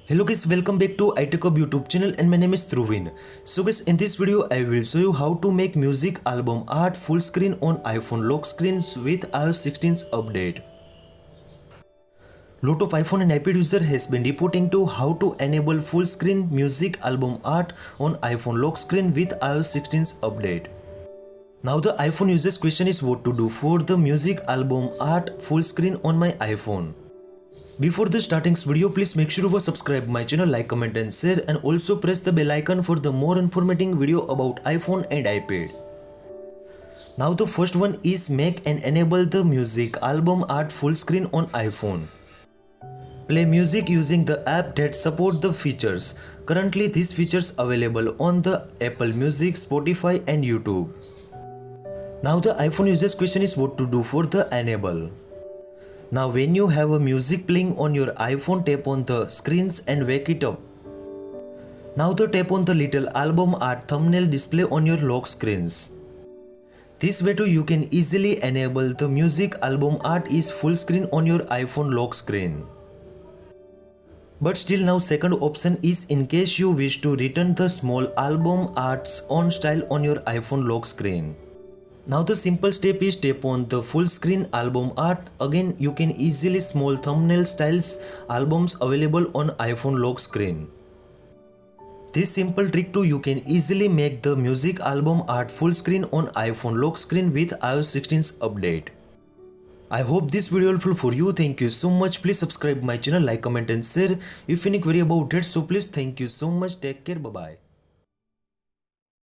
Hello guys, welcome back to iTechHub YouTube channel and my name is Truvin. So guys, in this video I will show you how to make music album art full screen on iPhone lock screens with iOS 16's update. Lot of iPhone and iPad user has been reporting to how to enable full screen music album art on iPhone lock screen with iOS 16's update. Now the iPhone users question is what to do for the music album art full screen on my iPhone. Before the starting this video, please make sure to subscribe my channel, like, comment and share, and also press the bell icon for the more informative video about iPhone and iPad. Now the first one is make and enable the music album art full screen on iPhone. Play music using the app that support the features. Currently these features available on the Apple Music, Spotify and YouTube. Now the iPhone users question is what to do for the enable. Now when you have a music playing on your iPhone, tap on the screens and wake it up. Now tap on the little album art thumbnail display on your lock screens. This way too you can easily enable the music album art is full screen on your iPhone lock screen. But still now second option is in case you wish to return the small album arts on style on your iPhone lock screen. Now the simple step is tap on the full screen album art. Again you can easily small thumbnail styles albums available on iPhone lock screen. This simple trick too you can easily make the music album art full screen on iPhone lock screen with iOS 16's update. I hope this video helpful for you. Thank you so much. Please subscribe my channel, like, comment and share if any query about it. So please thank you so much. Take care. Bye bye.